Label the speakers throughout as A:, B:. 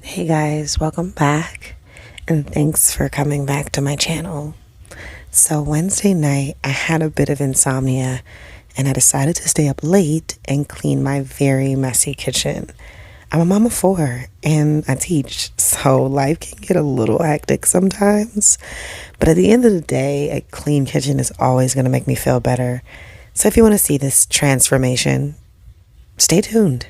A: Hey guys, welcome back and thanks for coming back to my channel. So Wednesday night I had a bit of insomnia and I decided to stay up late and clean my very messy kitchen. I'm a mom of four and I teach, so life can get a little hectic sometimes. But at the end of the day, a clean kitchen is always going to make me feel better. So if you want to see this transformation, stay tuned.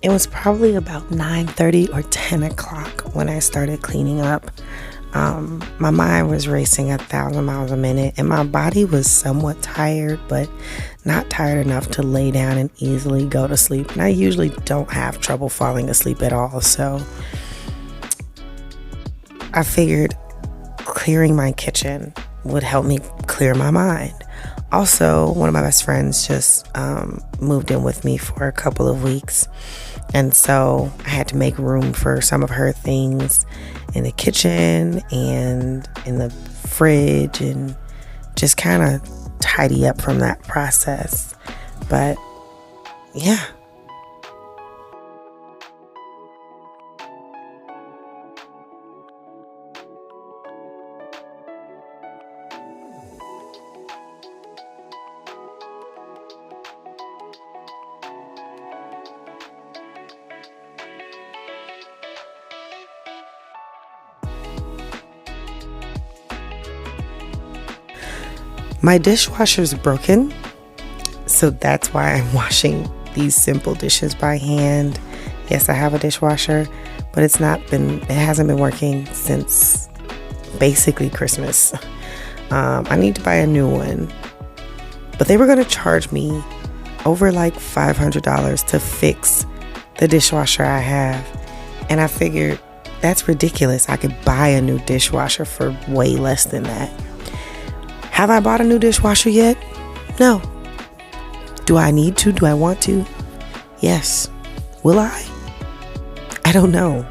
A: It was probably about 9:30 or 10 o'clock when I started cleaning up. My mind was racing 1,000 miles a minute and my body was somewhat tired, but not tired enough to lay down and easily go to sleep. And I usually don't have trouble falling asleep at all, so I figured clearing my kitchen would help me clear my mind. Also, one of my best friends just moved in with me for a couple of weeks. And so I had to make room for some of her things in the kitchen and in the fridge and just kind of tidy up from that process. But yeah. My dishwasher's broken, so that's why I'm washing these simple dishes by hand. Yes, I have a dishwasher, but it hasn't been working since basically Christmas. I need to buy a new one, but they were going to charge me over like $500 to fix the dishwasher I have, and I figured that's ridiculous. I could buy a new dishwasher for way less than that. Have I bought a new dishwasher yet? No. Do I need to? Do I want to? Yes. Will I? I don't know.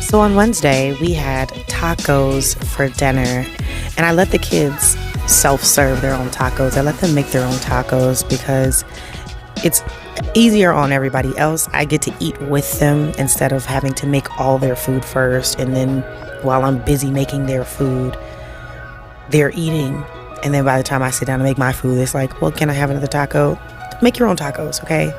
A: So on Wednesday, we had tacos for dinner, and I let the kids self-serve their own tacos. I let them make their own tacos because it's easier on everybody else. I get to eat with them instead of having to make all their food first, and then while I'm busy making their food, they're eating. And then by the time I sit down to make my food, it's like, well, can I have another taco? Make your own tacos, okay?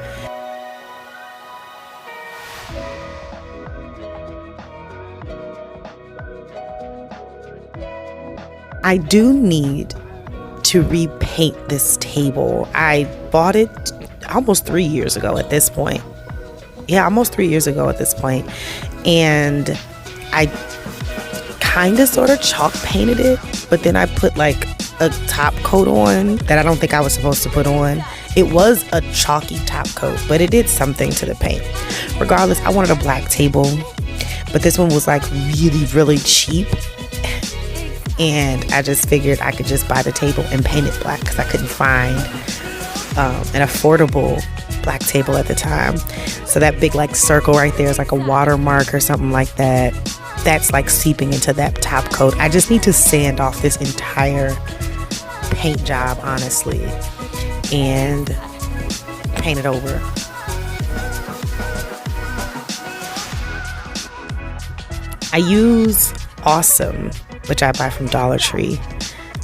A: I do need to repaint this table. I bought it almost 3 years ago at this point. Yeah, almost 3 years ago at this point. And I kind of sort of chalk painted it, but then I put like a top coat on that I don't think I was supposed to put on. It was a chalky top coat, but it did something to the paint. Regardless, I wanted a black table, but this one was like really, really cheap. And I just figured I could just buy the table and paint it black because I couldn't find an affordable black table at the time. So that big like circle right there is like a watermark or something like that. That's like seeping into that top coat. I just need to sand off this entire paint job, honestly, and paint it over. I use Awesome, which I buy from Dollar Tree,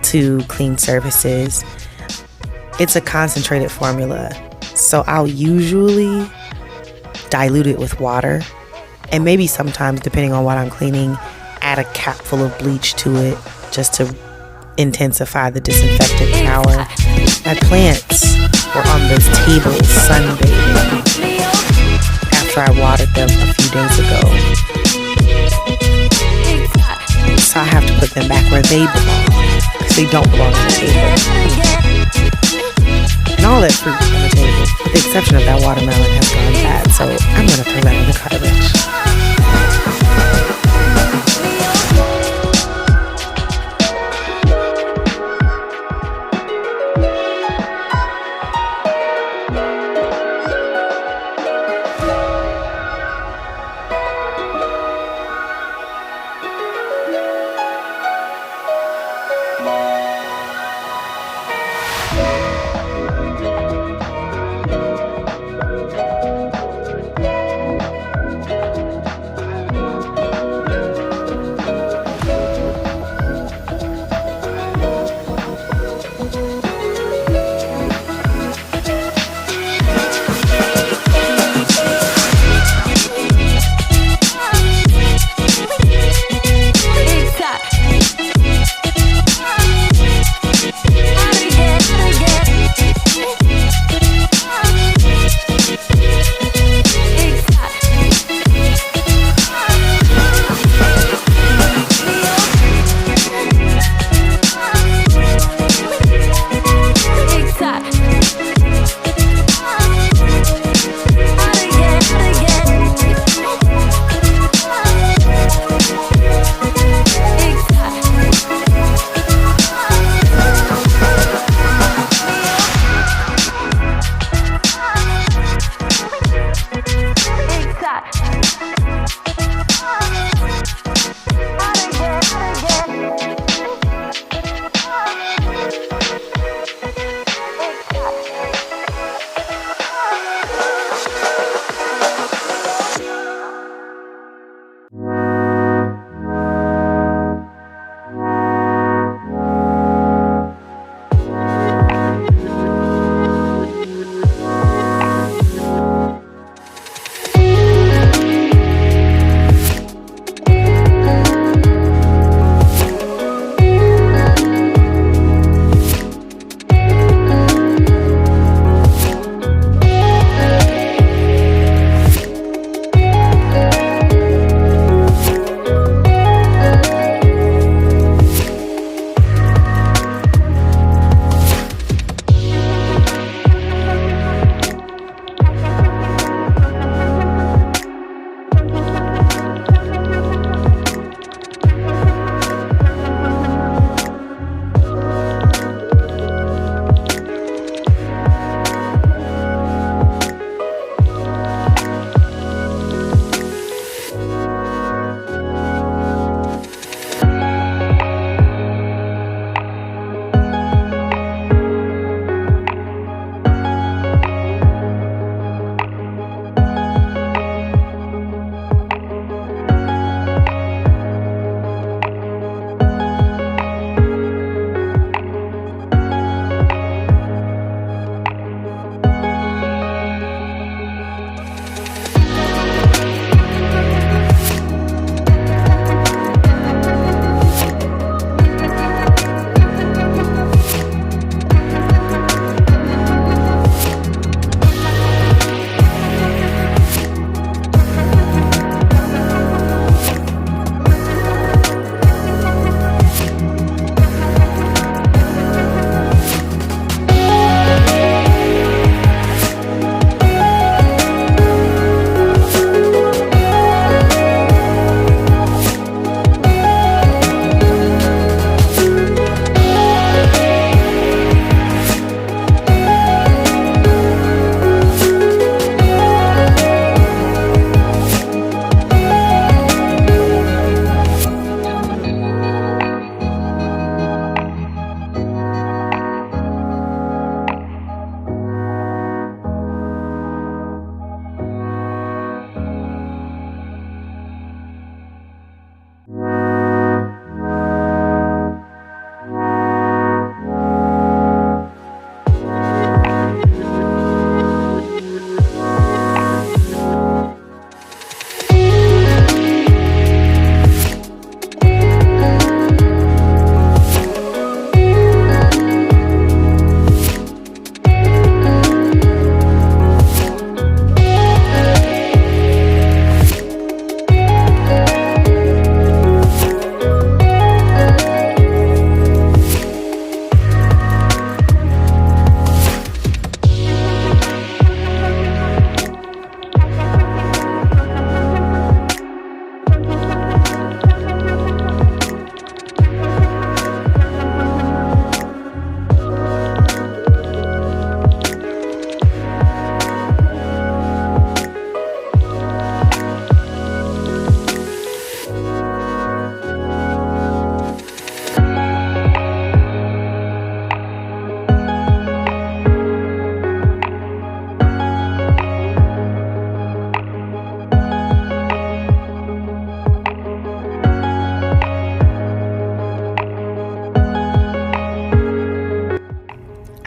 A: to clean surfaces. It's a concentrated formula, so I'll usually dilute it with water, and maybe sometimes, depending on what I'm cleaning, add a cap full of bleach to it just to intensify the disinfectant power. My plants were on this table sunbathing after I watered them a few days ago. So I have to put them back where they belong, because they don't belong on the table. And all that fruit on the table, with the exception of that watermelon, has gone bad, so I'm going to throw that in the garbage.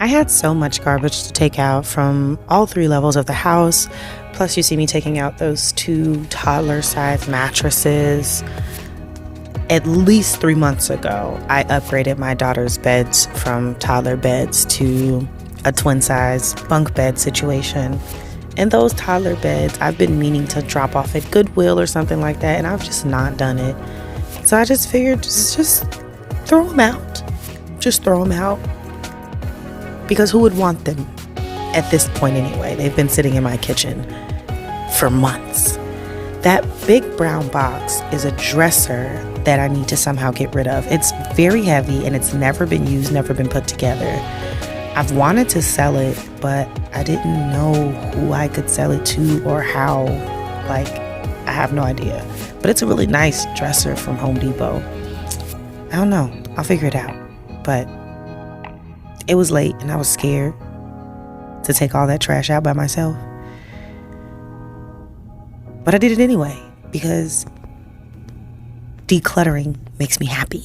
A: had so much garbage to take out from all 3 levels of the house. Plus, you see me taking out those 2 toddler-sized mattresses. At least 3 months ago, I upgraded my daughter's beds from toddler beds to a twin-size bunk bed situation. And those toddler beds, I've been meaning to drop off at Goodwill or something like that, and I've just not done it. So I just figured just throw them out. Just throw them out. Because who would want them at this point anyway? They've been sitting in my kitchen for months. That big brown box is a dresser that I need to somehow get rid of. It's very heavy and it's never been used, never been put together. I've wanted to sell it, but I didn't know who I could sell it to or how. Like, I have no idea. But it's a really nice dresser from Home Depot. I don't know. I'll figure it out. But it was late and I was scared to take all that trash out by myself. But I did it anyway because decluttering makes me happy.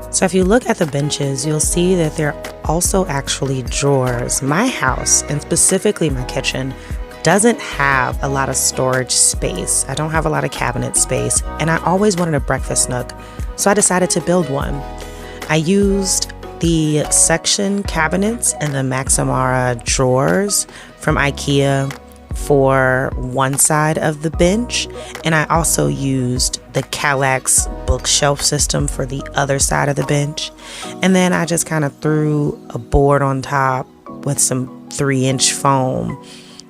A: So if you look at the benches, you'll see that they're also actually drawers. My house, and specifically my kitchen, doesn't have a lot of storage space. I don't have a lot of cabinet space, and I always wanted a breakfast nook, so I decided to build one. I used the section cabinets and the Maximara drawers from IKEA for one side of the bench, and I also used the Kallax bookshelf system for the other side of the bench. And then I just kind of threw a board on top with some 3-inch foam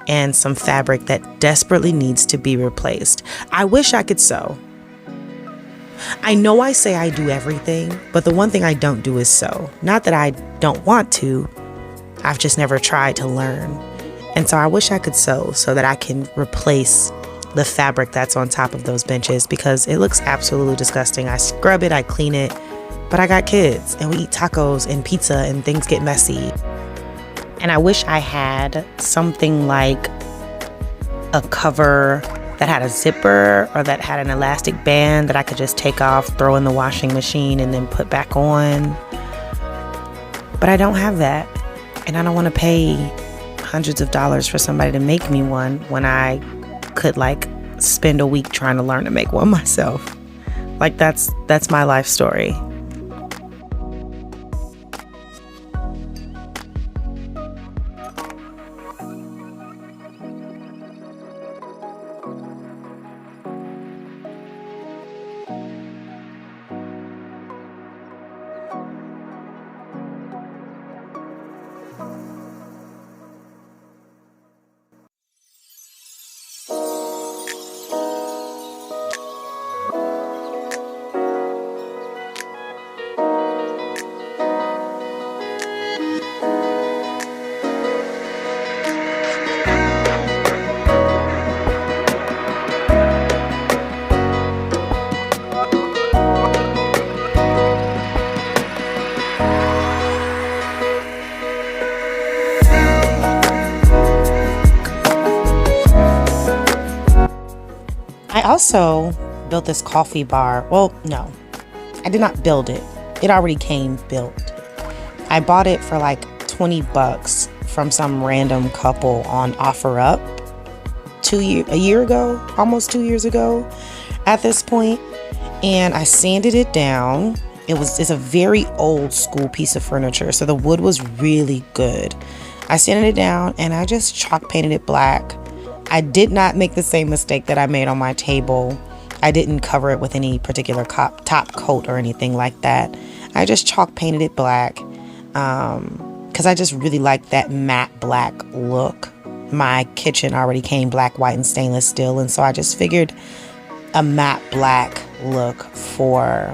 A: and some fabric that desperately needs to be replaced. I wish I could sew. I know I say I do everything, but the one thing I don't do is sew. Not that I don't want to, I've just never tried to learn. And so I wish I could sew so that I can replace the fabric that's on top of those benches because it looks absolutely disgusting. I scrub it, I clean it, but I got kids and we eat tacos and pizza and things get messy. And I wish I had something like a cover that had a zipper or that had an elastic band that I could just take off, throw in the washing machine and then put back on. But I don't have that, and I don't want to pay hundreds of dollars for somebody to make me one when I could like spend a week trying to learn to make one myself. Like that's my life story. I also built this coffee bar. Well, no, I did not build it. It already came built. I bought it for like $20 from some random couple on OfferUp a year ago, almost 2 years ago at this point. And I sanded it down. It's a very old school piece of furniture, so the wood was really good. I sanded it down and I just chalk painted it black. I did not make the same mistake that I made on my table. I didn't cover it with any particular top coat or anything like that. I just chalk painted it black because I just really like that matte black look. My kitchen already came black, white, and stainless steel, and so I just figured a matte black look for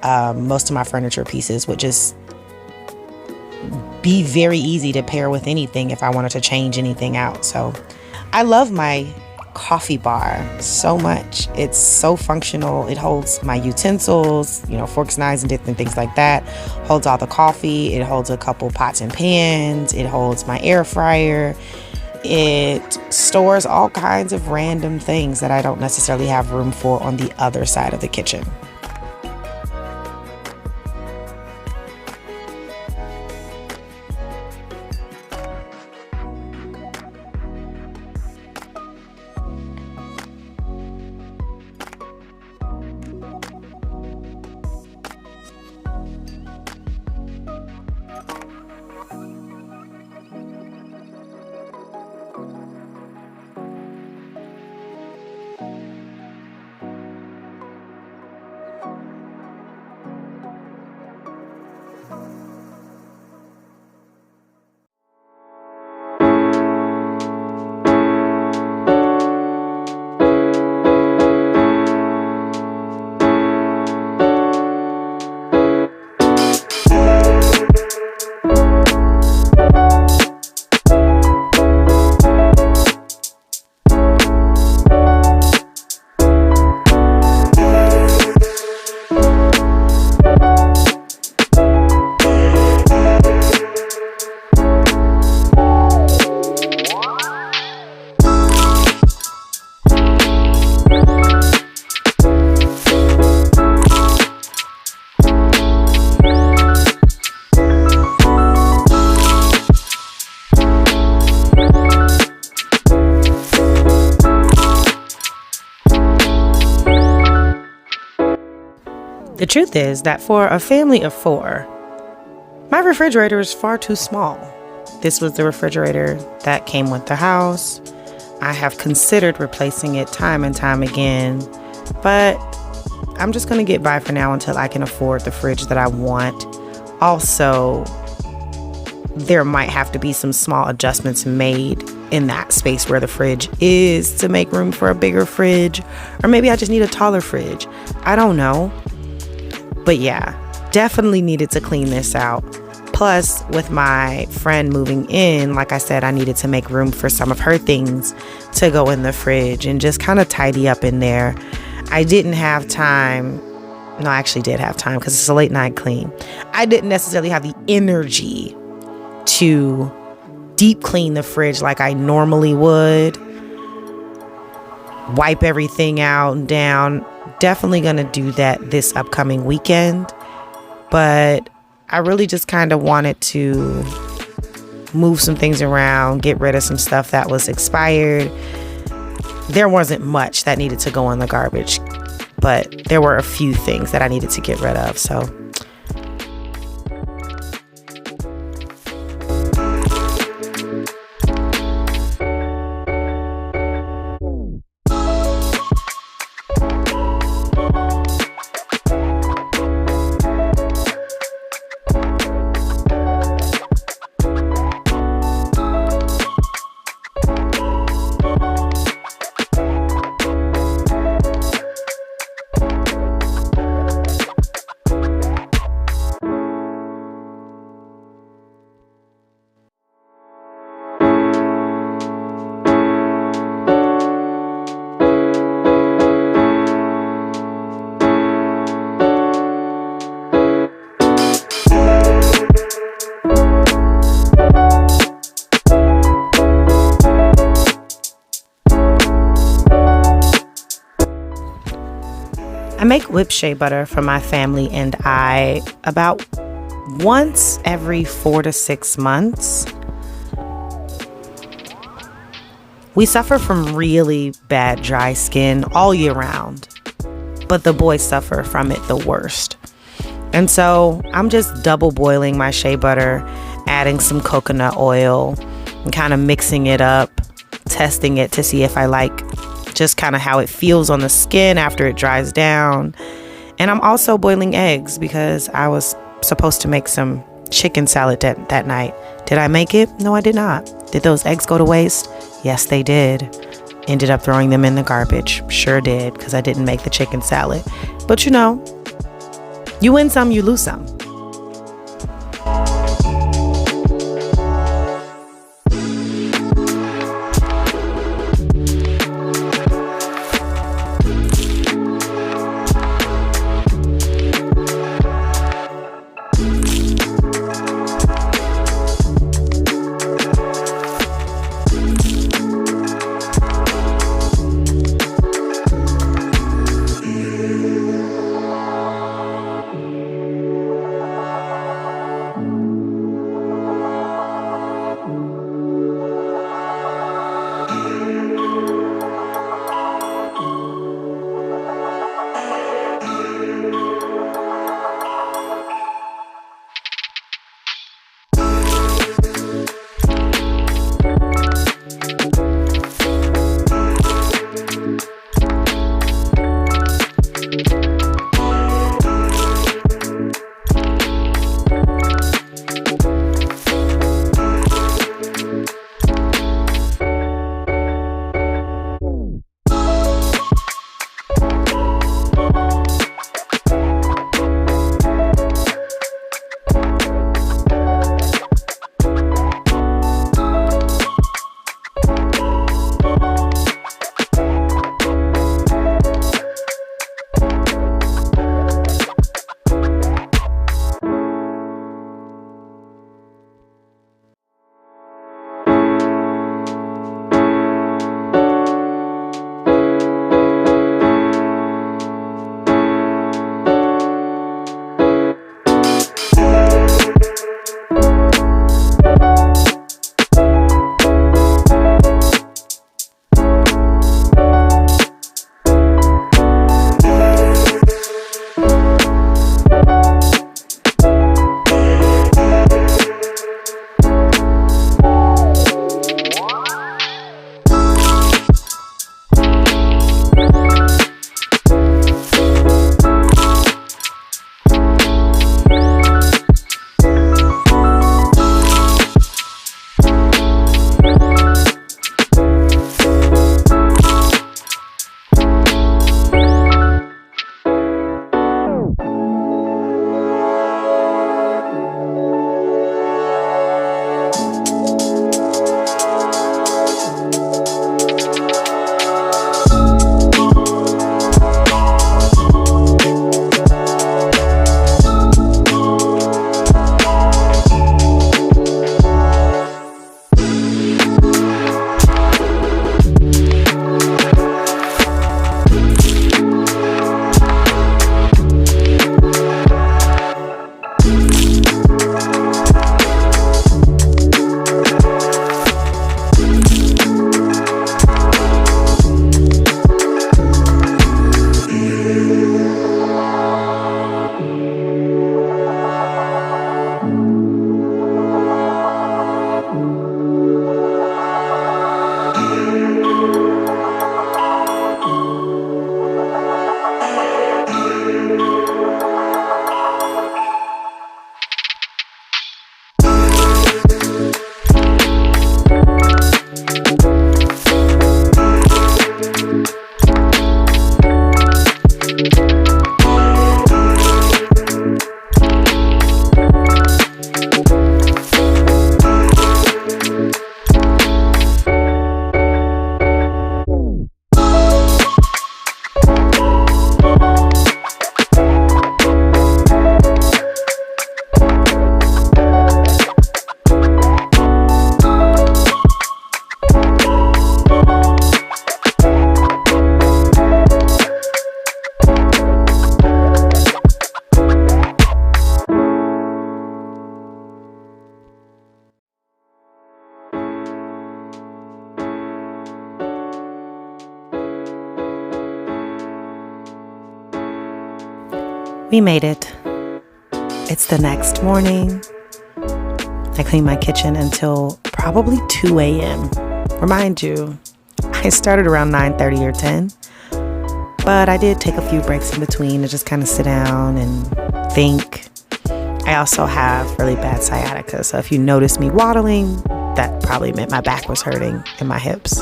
A: most of my furniture pieces would just be very easy to pair with anything if I wanted to change anything out. So I love my coffee bar so much. It's so functional. It holds my utensils, forks, knives, and different things like that. Holds all the coffee. It holds a couple pots and pans. It holds my air fryer. It stores all kinds of random things that I don't necessarily have room for on the other side of the kitchen. The truth is that for a family of 4, my refrigerator is far too small. This was the refrigerator that came with the house. I have considered replacing it time and time again, but I'm just going to get by for now until I can afford the fridge that I want. Also, there might have to be some small adjustments made in that space where the fridge is to make room for a bigger fridge, or maybe I just need a taller fridge. I don't know. But yeah, definitely needed to clean this out. Plus, with my friend moving in, like I said, I needed to make room for some of her things to go in the fridge and just kind of tidy up in there. I didn't have time. No, I actually did have time because it's a late night clean. I didn't necessarily have the energy to deep clean the fridge like I normally would. Wipe everything out and down. Definitely going to do that this upcoming weekend. But I really just kind of wanted to move some things around, get rid of some stuff that was expired. There wasn't much that needed to go in the garbage, but there were a few things that I needed to get rid of. So I make whipped shea butter for my family and I about once every 4 to 6 months. We suffer from really bad dry skin all year round, but the boys suffer from it the worst. And so I'm just double boiling my shea butter, adding some coconut oil and kind of mixing it up, testing it to see if I like just kind of how it feels on the skin after it dries down. And I'm also boiling eggs because I was supposed to make some chicken salad that night. Did I make it? No, I did not. Did those eggs go to waste? Yes, they did. Ended up throwing them in the garbage. Sure did, because I didn't make the chicken salad. But You win some, you lose some. We made it. It's the next morning. I cleaned my kitchen until probably 2 a.m. Remind you, I started around 9:30 or 10, but I did take a few breaks in between to just kind of sit down and think. I also have really bad sciatica, so if you notice me waddling, that probably meant my back was hurting and my hips.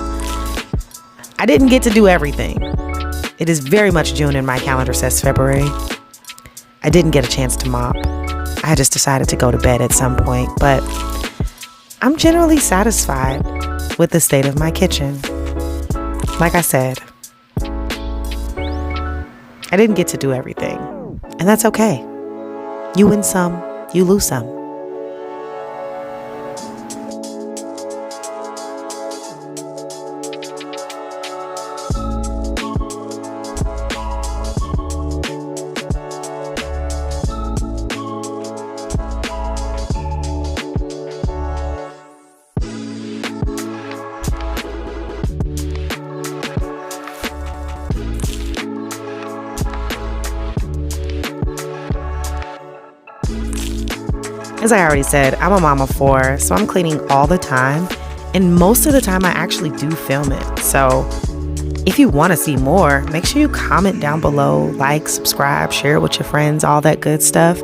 A: I didn't get to do everything. It is very much June and my calendar says February. I didn't get a chance to mop. I just decided to go to bed at some point, but I'm generally satisfied with the state of my kitchen. Like I said, I didn't get to do everything, and that's okay. You win some, you lose some. As I already said, I'm a mom of 4, so I'm cleaning all the time. And most of the time I actually do film it. So if you want to see more, make sure you comment down below, like, subscribe, share it with your friends, all that good stuff.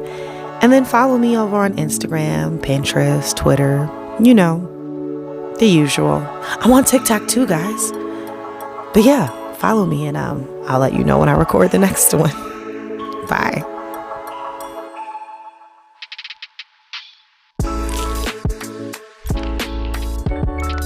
A: And then follow me over on Instagram, Pinterest, Twitter, you know, the usual. I'm on TikTok too, guys. But yeah, follow me and I'll let you know when I record the next one. Bye.